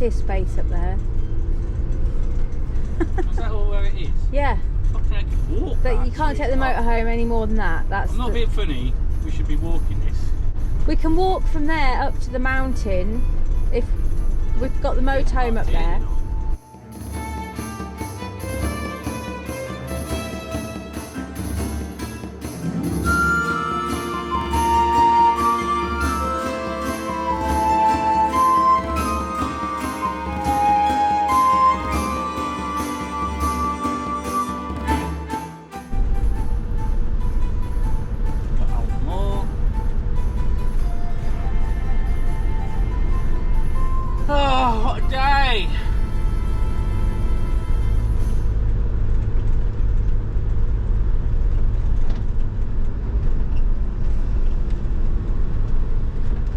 See a space up there. Is that all where it is? Yeah. Fucking I can walk. But you can't take the motorhome any more than that. That's I'm not being funny. We should be walking this. We can walk from there up to the mountain if we've got the motorhome up there. Oh, what a day! I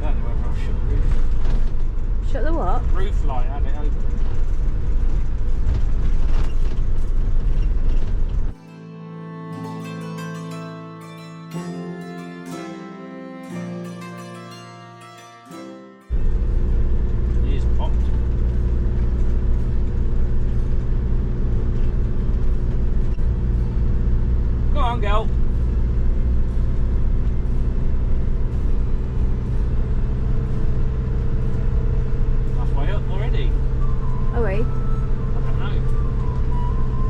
don't know whether I'll shut the roof. Shut the what? Roof light, had it open. Go on, girl. Halfway up already. Are we? I don't know.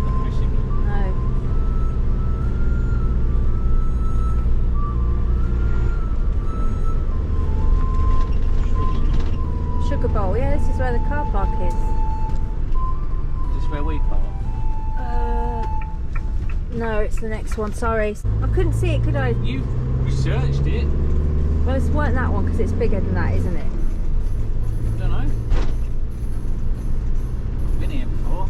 Not missing. No. Sugar Bowl. Yeah, this is where the car park is. Is this where we park? No, it's the next one. Sorry, I couldn't see it, could I? You researched it. Well, it weren't that one because it's bigger than that, isn't it? I don't know. I've been here before.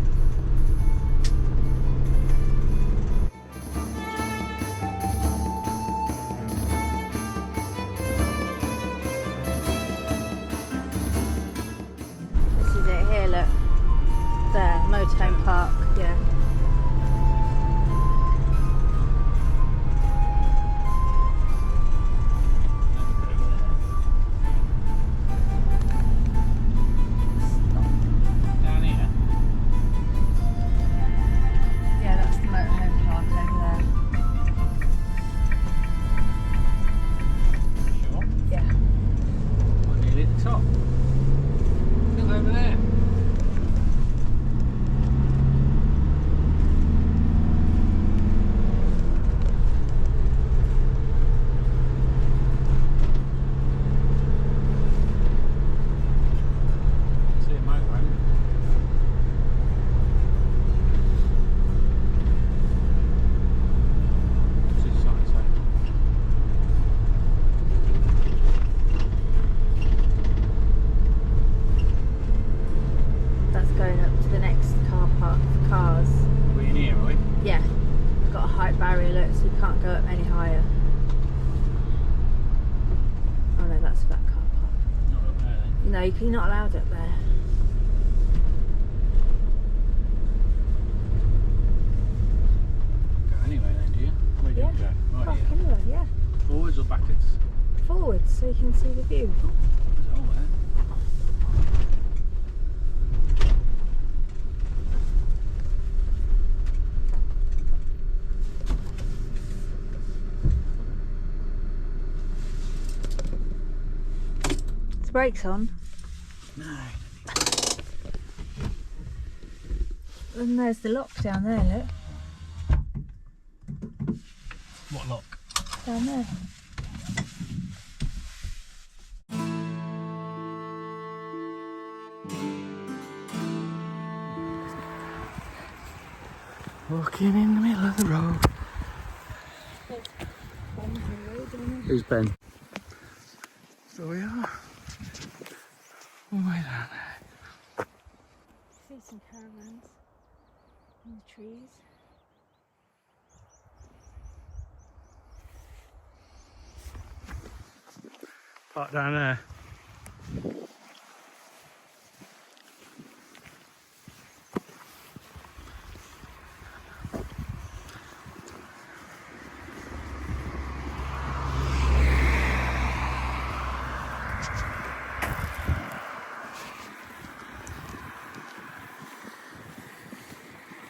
This is it here, look. There, Motorhome Park, yeah. You're not allowed up there. Go anyway then, do you? Where do you go? Right here. Anywhere, yeah. Forwards or backwards? Forwards, so you can see the view. There's a hole there. Is the brakes on? No. And there's the lock down there, look. What lock? Down there. Walking in the middle of the road. Who's Ben? So we are. Oh my God. See some caravans in the trees. Park down there.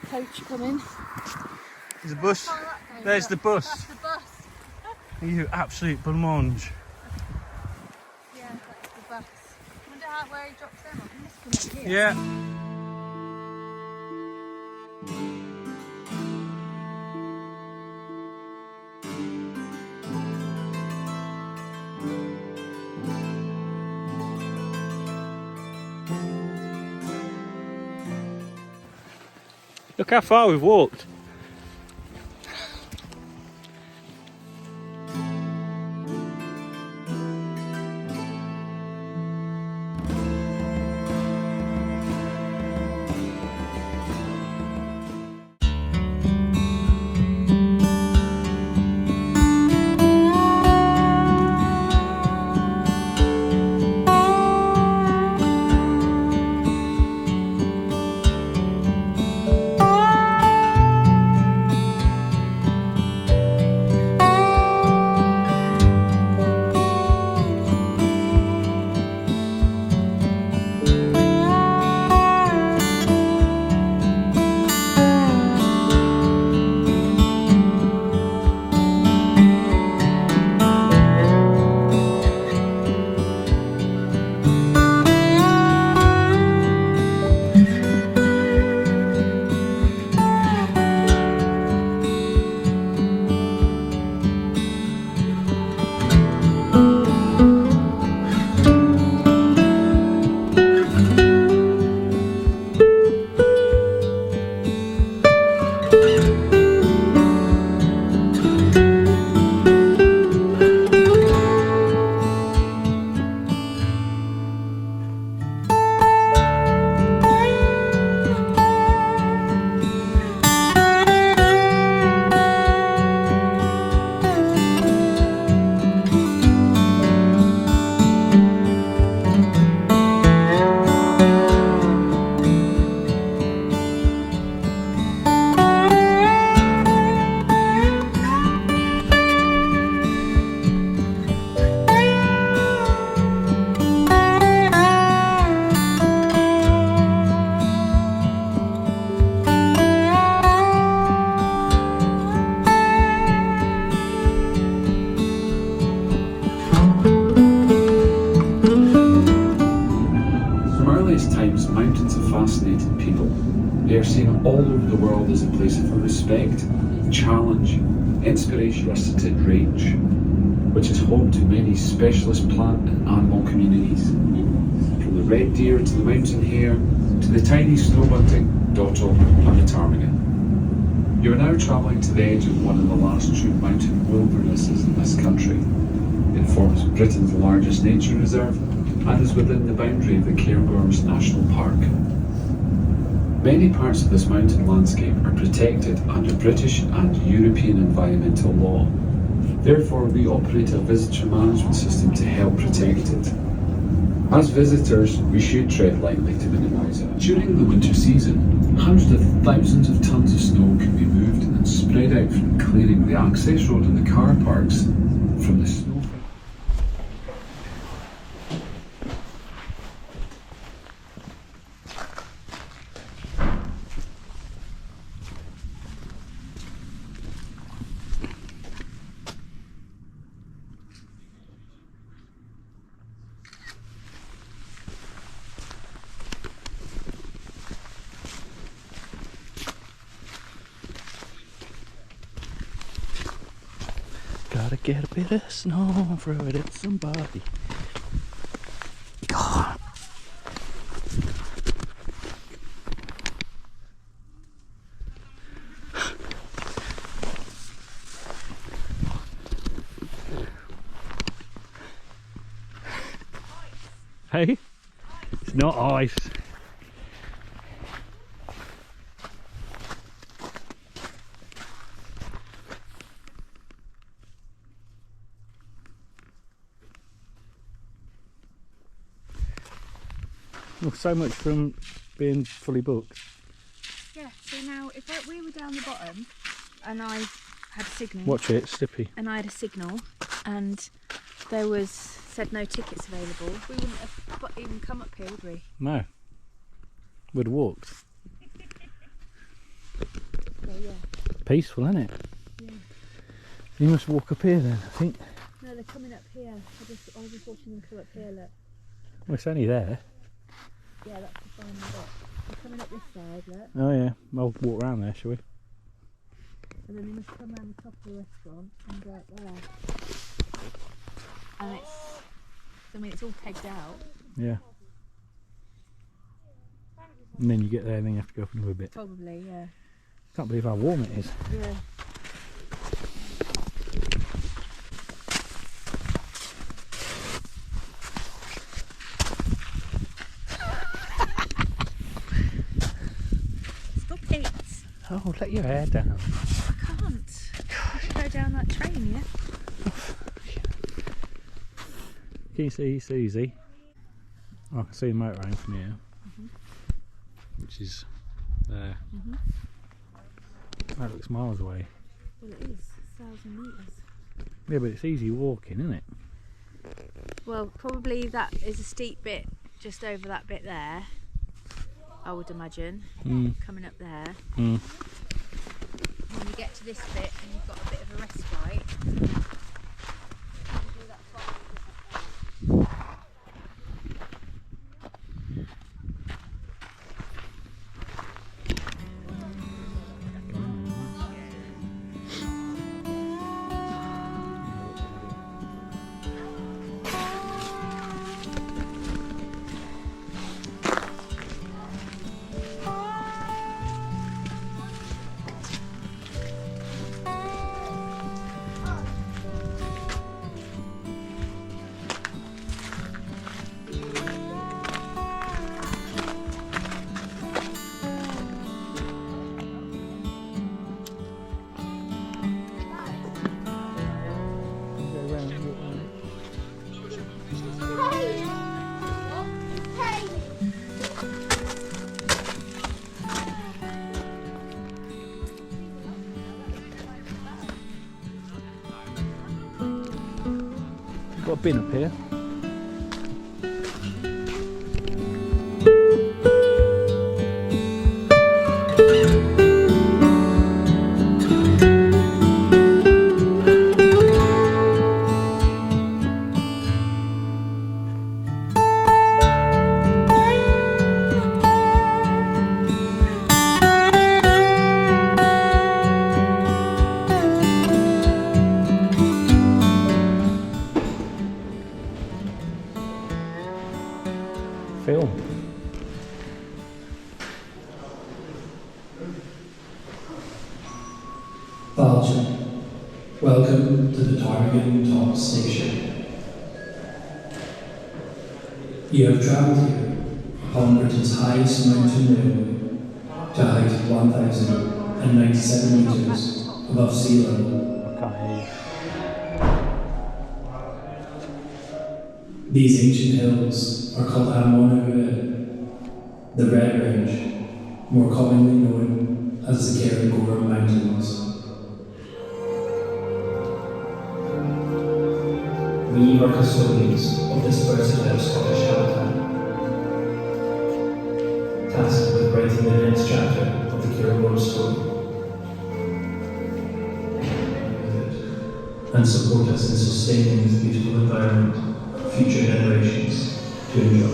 Coach coming. There's a bus. There's the bus. That's the bus. You absolute blancmange. Yeah, that's the bus. I wonder where he drops them off. He must come up here. Yeah. Look how far we've walked. Mountains have fascinated people. They are seen all over the world as a place of respect, challenge, inspiration, visited range, which is home to many specialist plant and animal communities. From the red deer to the mountain hare to the tiny snow bunting, dotterel and the ptarmigan. You are now travelling to the edge of one of the last true mountain wildernesses in this country. It forms Britain's largest nature reserve and is within the boundary of the Cairngorms National Park. Many parts of this mountain landscape are protected under British and European environmental law. Therefore, we operate a visitor management system to help protect it. As visitors, we should tread lightly to minimise it. During the winter season, hundreds of thousands of tons of snow can be moved and spread out from clearing the access road and the car parks from the snow. Gotta get a bit of snow and throw it at somebody. God. Hey, it's not ice. Well, so much from being fully booked. Yeah, so now if we were down the bottom and I had a signal. Watch it, it's slippy. And I had a signal and there was said no tickets available, we wouldn't have even come up here, would we? No. We'd have walked. Well, yeah. Peaceful, isn't it? Yeah. You must walk up here then, I think. No, they're coming up here. I was just watching them come up here, look. Well, it's only there. Yeah, that's the final bit. They're coming up this side, look. Oh yeah, I'll walk around there, shall we? And then they must come around the top of the restaurant and go up there. And it's all pegged out. Yeah. And then you get there and then you have to go up another bit. Probably, yeah. Can't believe how warm it is. Yeah. Stop it! Oh, let your hair down. I can't. I should go down that train, yeah? Can you see Susie? Oh, I can see the motorhome from here. Which is there. That looks miles away. Well, it is 1,000 metres. Yeah, but it's easy walking, isn't it? Well, probably that is a steep bit just over that bit there, I would imagine, coming up there. When you get to this bit and you've got a bit of a respite, you can do that far. Got a bin up here. Film. Belgium, welcome to the Target Top Station. You have travelled here upon Britain's highest mountain railway to a height of 1,097 metres above sea level. I can't hear you. These ancient hills are called Motorhome, the Red Range, more commonly known as the Cairngorm Mountains. We are custodians of this versatile Scottish habitat, tasked with writing the next chapter of the Cairngorm story, and support us in sustaining this beautiful environment for future generations to enjoy.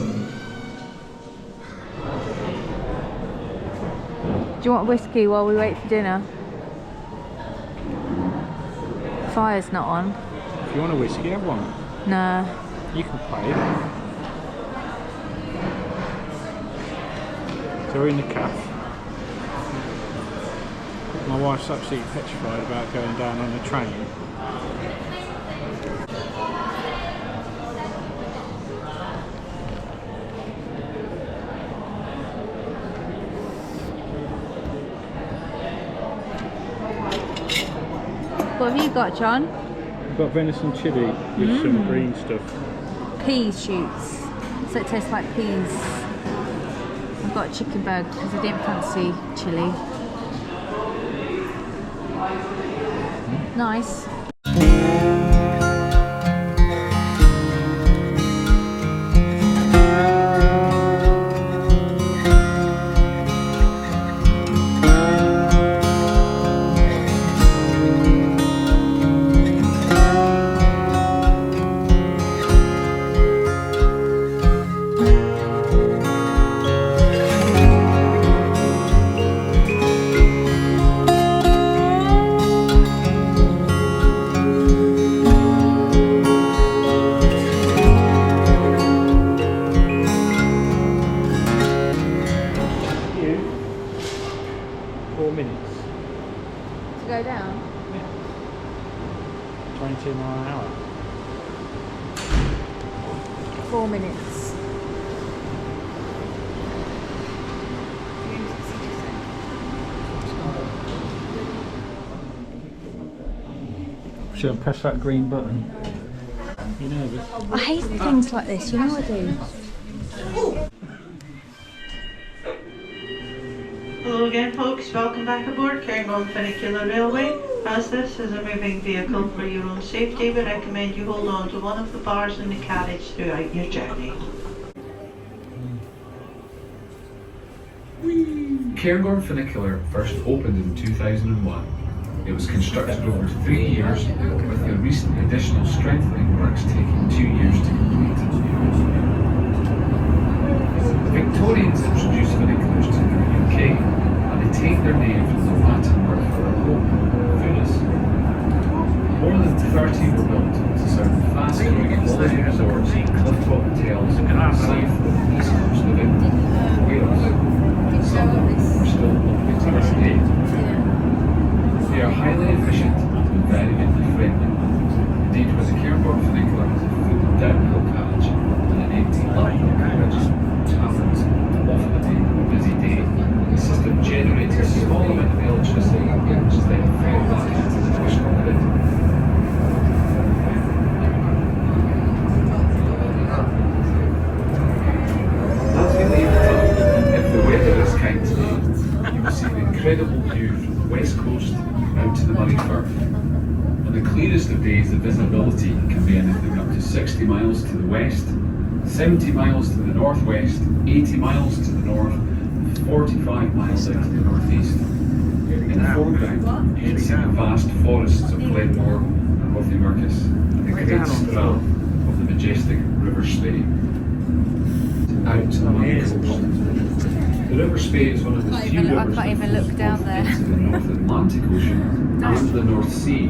Do you want whiskey while we wait for dinner? Fire's not on. If you want a whiskey, have one. No. You can pay. So we're in the cafe. My wife's absolutely petrified about going down on a train. What have you got, John? We've got venison chilli with some green stuff. Peas shoots. So it tastes like peas. I've got a chicken burger because I didn't fancy chilli. Nice. Go down? 20 mile an hour. 4 minutes. Should I press that green button? You nervous? I hate things like this, you know I do. Hello again folks, welcome back aboard Cairngorm Funicular Railway. As this is a moving vehicle for your own safety, we recommend you hold on to one of the bars in the carriage throughout your journey. Cairngorm Funicular first opened in 2001. It was constructed over 3 years, with the recent additional strengthening works taking 2 years to complete. The Victorians introduced funiculars to the UK, and they take their name from the Latin word for a rope, funus. More than 30 were built to serve the fast-growing quality resorts, cliff-top hotels, and safe with the East Coast of England, Wales. Some are still open to this day. They are highly efficient and very friendly. Indeed, when the Cairngorm Funicular has a full downhill carriage and an empty uphill carriage, which happens often on a busy day, the system generates a small amount of electricity, which is then fed back into the national grid. As we leave town, if the weather is kind today, you will see an incredible view from the west coast out to the Murray Firth. On the clearest of days, the visibility can be anything up to 60 miles to the west, 70 miles to the northwest, 80 miles to the north, and 45 miles out to the northeast. In the foreground, you can see the vast forests of Glenmore and Rothiemurchus, and the great swell of the majestic River Spey. Out to the Murray coast. The River Spey is one of the few rivers that flows both into the North Atlantic Ocean and the North Sea,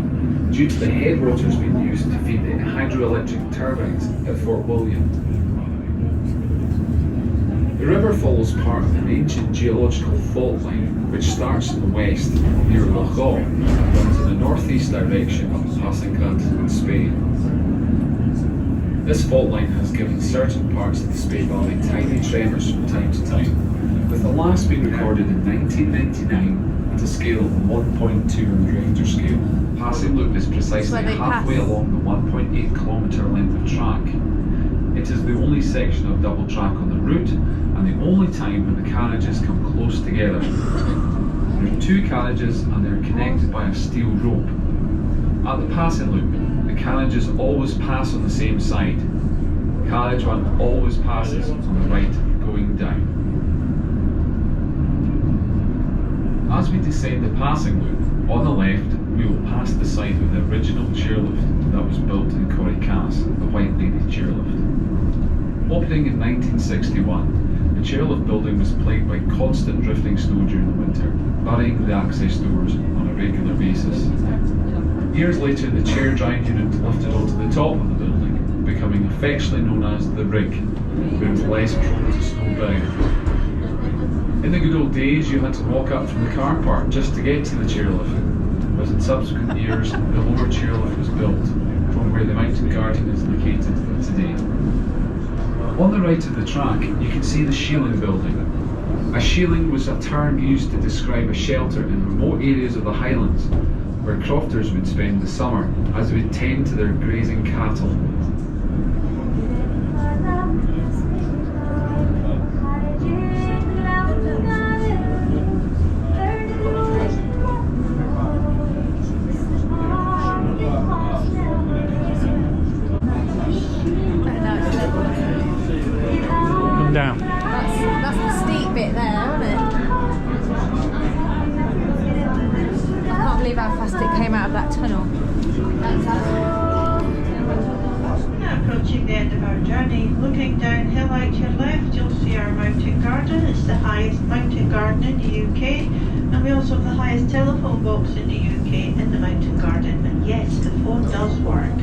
due to the headwaters being used to feed the hydroelectric turbines at Fort William. The river follows part of an ancient geological fault line which starts in the west near Loch Awe and runs in the northeast direction passing Candid in Spain. This fault line has given certain parts of the Spey Valley tiny tremors from time to time, with the last being recorded in 1999 at a scale of 1.2 Richter scale. Passing Loop is precisely halfway along the 1.8 kilometre length of track. It is the only section of double track on the route, and the only time when the carriages come close together. There are 2 carriages and they are connected by a steel rope. At the passing loop, the carriages always pass on the same side. Carriage 1 always passes on the right going down. As we descend the passing loop, on the left we will pass the site of the original chairlift that was built in Corrycass, the White Lady chairlift. Opening in 1961, the chairlift building was plagued by constant drifting snow during the winter, burying the access doors on a regular basis. Years later, the chair drying unit lifted onto the top of the building, becoming affectionately known as the rig, where it was less prone to snow down. In the good old days, you had to walk up from the car park just to get to the chairlift, but in subsequent years, the lower chairlift was built, from where the mountain garden is located today. On the right of the track, you can see the shieling building. A shieling was a term used to describe a shelter in remote areas of the Highlands, where crofters would spend the summer as they would tend to their grazing cattle. Come down. That's the steep bit there, isn't it? I can't believe how fast it came out of that tunnel. Now approaching the end of our journey, looking downhill out to your left, you'll see our mountain garden. It's the highest mountain garden in the UK, and we also have the highest telephone box in the UK in the mountain garden. And yes, the phone does work.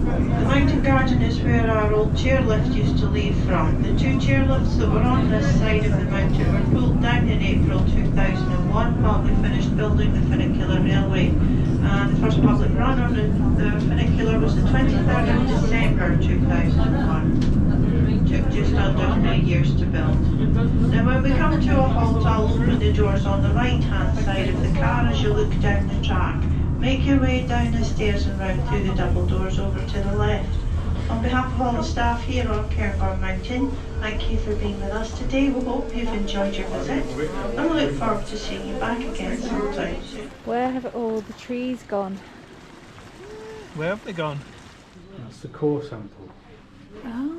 The mountain garden is where our old chairlift used to leave from. The two chairlifts that were on this side of the mountain were pulled down in April 2001 while we finished building the Funicular railway. And the first public run on the Funicular was the 23rd of December 2001. It took just under 3 years to build. Now when we come to a halt, I'll open the doors on the right hand side of the car as you look down the track. Make your way down the stairs and round through the double doors over to the left. On behalf of all the staff here on Cairngorm Mountain, thank you for being with us today. We hope you've enjoyed your visit and we look forward to seeing you back again sometime soon. Where have all the trees gone? Where have they gone? That's the core sample. Oh.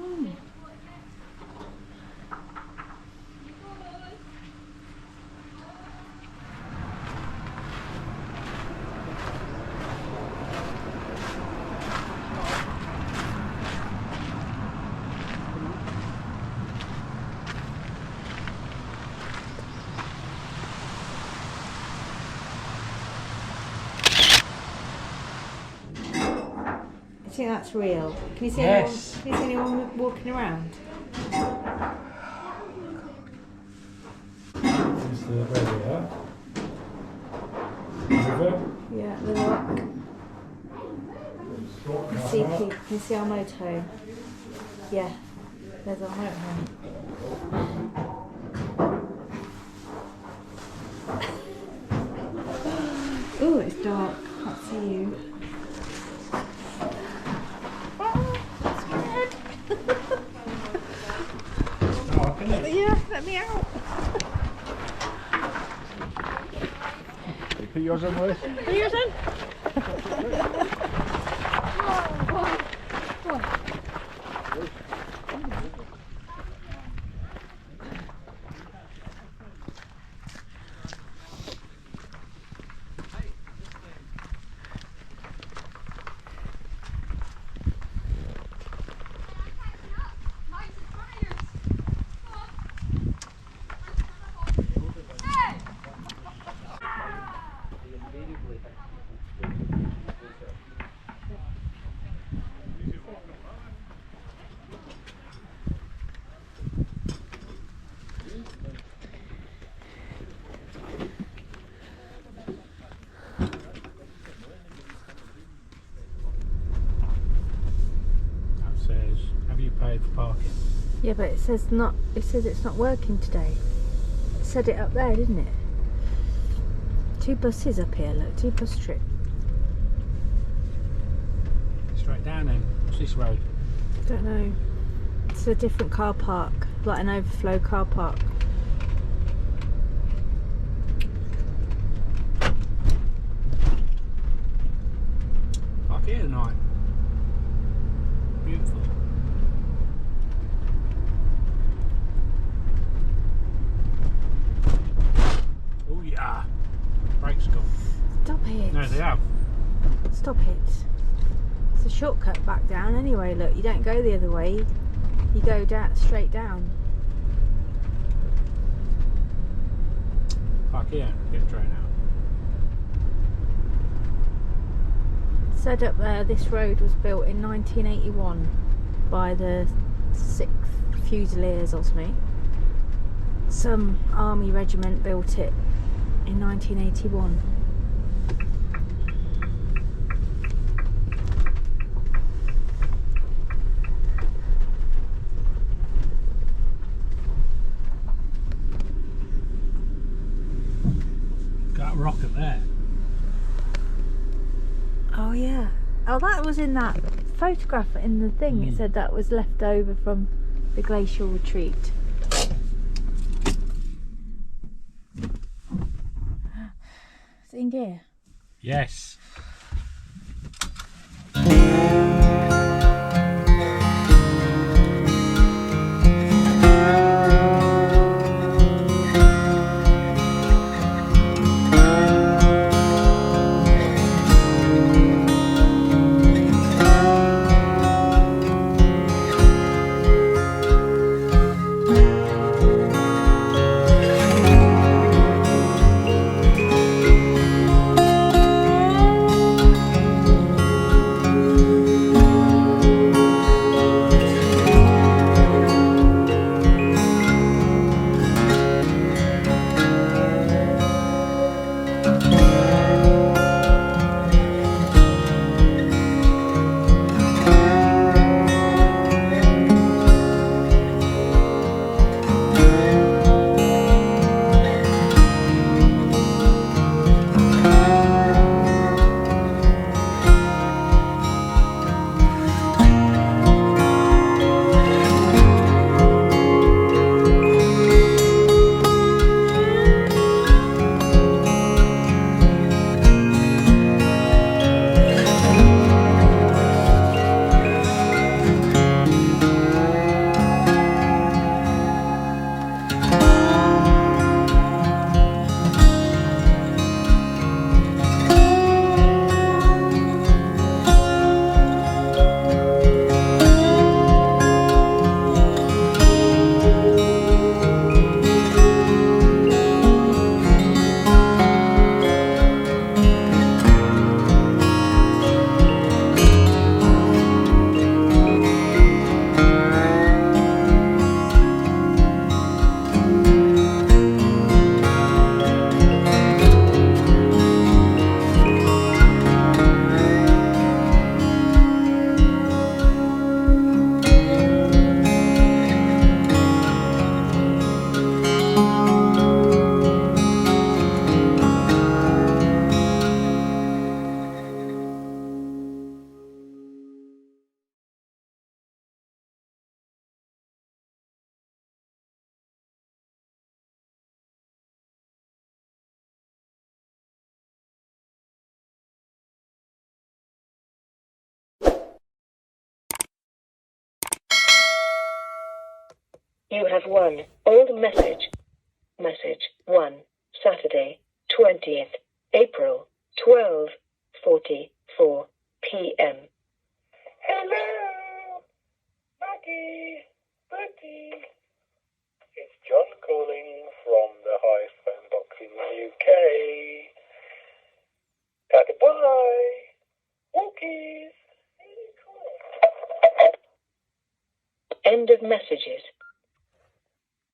I think that's real. Can you see Yes. anyone? Can you see anyone walking around? This is where we are. River. Yeah, the rock. Can you see people? Can you see our motorhome? Yeah, there's our motorhome. Oh, it's dark. Can't see you. Yeah, let me out. Put yours on, Lewis. Put yours in. Paid for parking. Yeah, but it says not. It says it's not working today. It said it up there, didn't it? 2 buses up here. Look, 2 bus trip. Straight down then. What's this road? Don't know. It's a different car park, like an overflow car park. Park here tonight. Beautiful. Oh yeah. Brakes gone. Stop it. No, they have. Stop it. It's a shortcut back down anyway. Look, you don't go the other way. You go down, straight down. Park here. Get a train out. Said up there this road was built in 1981 by the 6th Fusiliers or something. Some army regiment built it in 1981. Got a rocket there. Oh yeah. Oh, that was in that photograph in the thing. It said that was left over from the glacial retreat. Is it in gear? Yes. You have one old message. Message 1, Saturday, 20th April, 12:44 p.m. Hello, Maggie, Betty. It's John calling from the highest phone box in the UK. Goodbye. Walkies. End of messages.